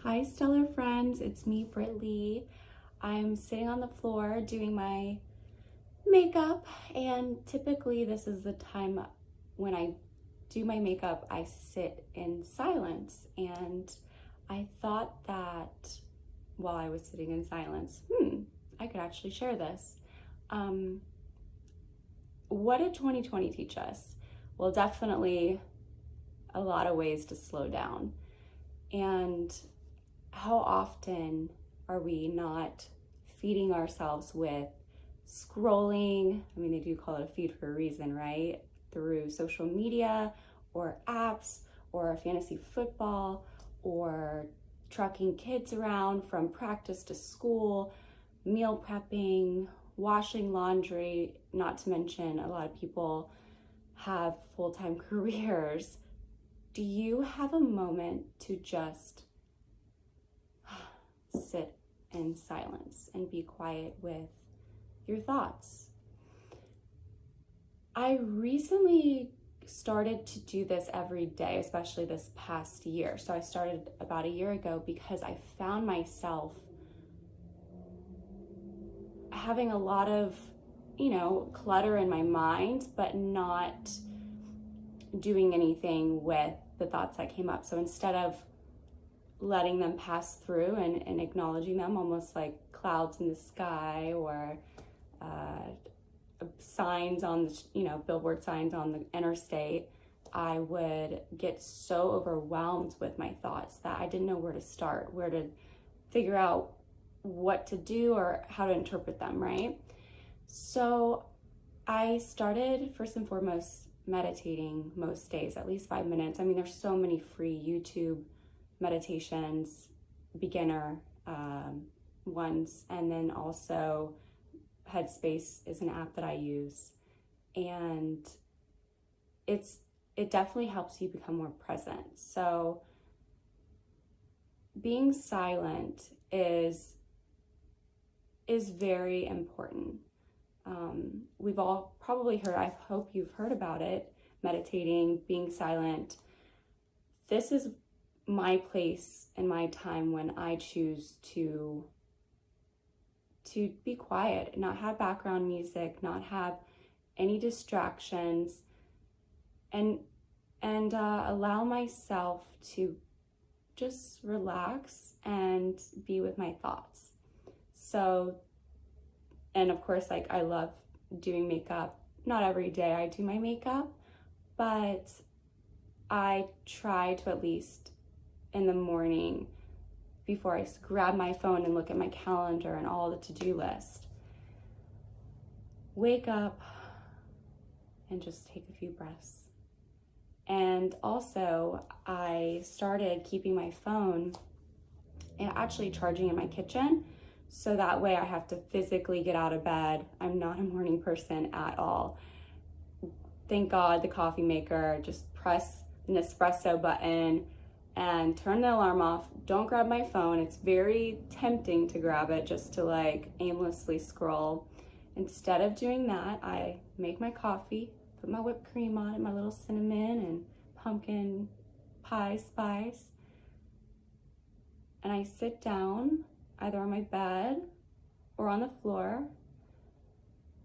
Hi, stellar friends. It's me, Brittlee. I'm sitting on the floor doing my makeup, and typically this is the time when I do my makeup, I sit in silence. And I thought that while I was sitting in silence, I could actually share this. What did 2020 teach us? Well, definitely a lot of ways to slow down. And how often are we not feeding ourselves with scrolling? I mean, they do call it a feed for a reason, right? Through social media or apps or fantasy football or trucking kids around from practice to school, meal prepping, washing laundry, not to mention a lot of people have full-time careers. Do you have a moment to just sit in silence and be quiet with your thoughts? I recently started to do this every day, especially this past year. So I started about a year ago because I found myself having a lot of, clutter in my mind, but not doing anything with the thoughts that came up. So instead of letting them pass through and acknowledging them almost like clouds in the sky or signs on the, billboard signs on the interstate, I would get so overwhelmed with my thoughts that I didn't know where to start, where to figure out what to do or how to interpret them, right? So I started first and foremost meditating most days, at least 5 minutes. I mean, there's so many free YouTube meditations, beginner ones, and then also Headspace is an app that I use, and it definitely helps you become more present. So being silent is very important. We've all probably heard, I hope you've heard about it, meditating, being silent. This is my place and my time when I choose to be quiet, not have background music, not have any distractions, and allow myself to just relax and be with my thoughts. So, and of course, like, I love doing makeup. Not every day I do my makeup, but I try to, at least in the morning, before I grab my phone and look at my calendar and all the to-do list, wake up and just take a few breaths. And also, I started keeping my phone and actually charging in my kitchen, so that way I have to physically get out of bed. I'm not a morning person at all. Thank God the coffee maker, just press an espresso button and turn the alarm off. Don't grab my phone. It's very tempting to grab it just to like aimlessly scroll. Instead of doing that, I make my coffee, put my whipped cream on it, my little cinnamon and pumpkin pie spice, and I sit down either on my bed or on the floor,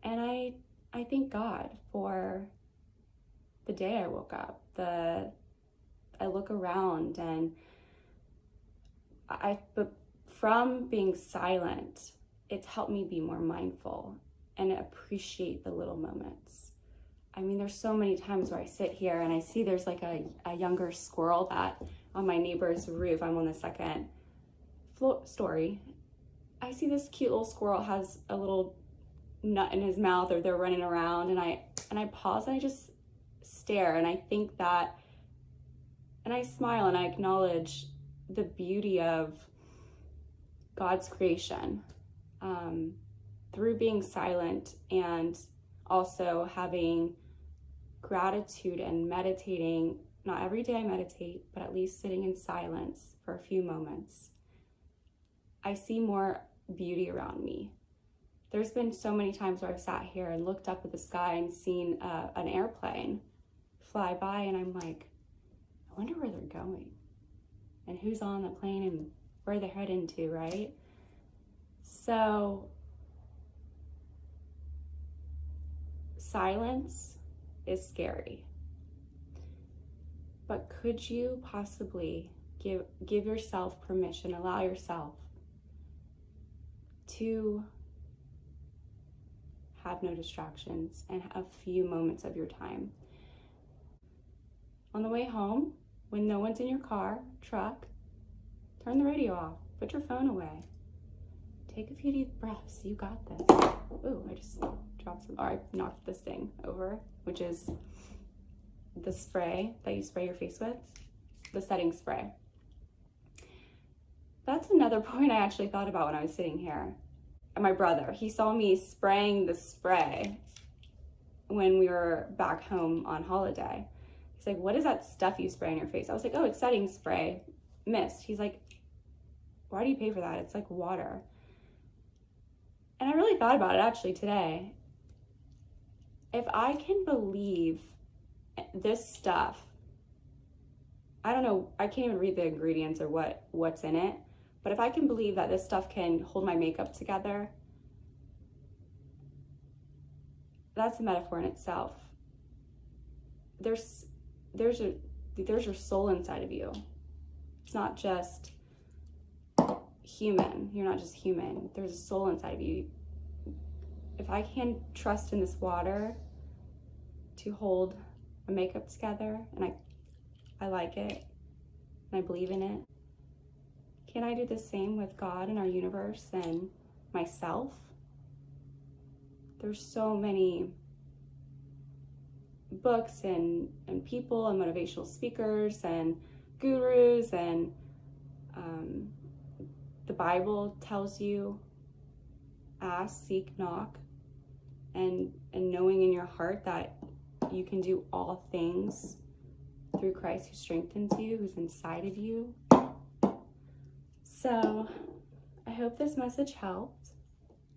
and I thank God for the day I woke up. I look around, and but from being silent, it's helped me be more mindful and appreciate the little moments. I mean, there's so many times where I sit here and I see there's like a younger squirrel that on my neighbor's roof, I'm on the second story. I see this cute little squirrel has a little nut in his mouth, or they're running around, and I pause and I just stare, and I think that, and I smile and I acknowledge the beauty of God's creation through being silent, and also having gratitude and meditating. Not every day I meditate, but at least sitting in silence for a few moments, I see more beauty around me. There's been so many times where I've sat here and looked up at the sky and seen an airplane fly by, and I'm like, I wonder where they're going and who's on the plane and where they're heading to, right? So silence is scary. But could you possibly give yourself permission, allow yourself to have no distractions and a few moments of your time? On the way home, when no one's in your car, truck, turn the radio off, put your phone away. Take a few deep breaths, you got this. Ooh, I just dropped some, or I knocked this thing over, which is the spray that you spray your face with, the setting spray. That's another point I actually thought about when I was sitting here. And my brother, he saw me spraying the spray when we were back home on holiday. He's like, what is that stuff you spray on your face? I was like, oh, it's setting spray, mist. He's like, why do you pay for that? It's like water. And I really thought about it actually today. If I can believe this stuff, I don't know, I can't even read the ingredients or what's in it, but if I can believe that this stuff can hold my makeup together, that's a metaphor in itself. There's your soul inside of you. It's not just human. You're not just human. There's a soul inside of you. If I can trust in this water to hold my makeup together, and I like it, and I believe in it, can I do the same with God and our universe and myself? There's so many books and people and motivational speakers and gurus, and the Bible tells you ask, seek, knock, and knowing in your heart that you can do all things through Christ who strengthens you, who's inside of you. So I hope this message helped,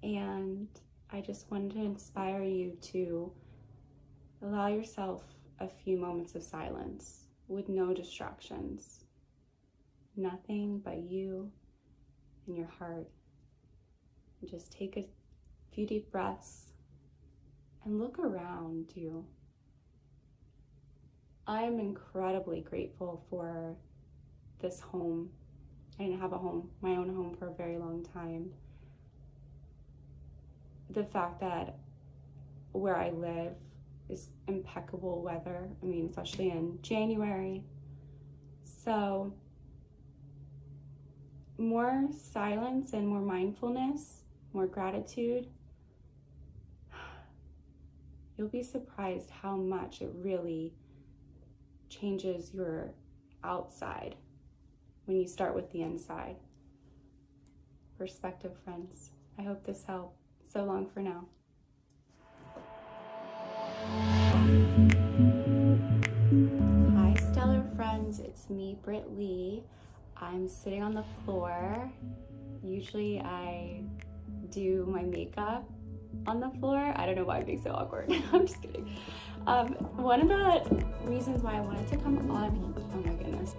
and I just wanted to inspire you to allow yourself a few moments of silence with no distractions, nothing but you and your heart. And just take a few deep breaths and look around you. I am incredibly grateful for this home. I didn't have a home, my own home, for a very long time. The fact that where I live is impeccable weather. I mean, especially in January. So more silence and more mindfulness, more gratitude. You'll be surprised how much it really changes your outside when you start with the inside. Perspective, friends. I hope this helped. So long for now. Hi, stellar friends. It's me, Brittlee. I'm sitting on the floor. Usually I do my makeup on the floor. I don't know why it makes it so awkward. I'm just kidding. One of the reasons why I wanted to come on, oh my goodness.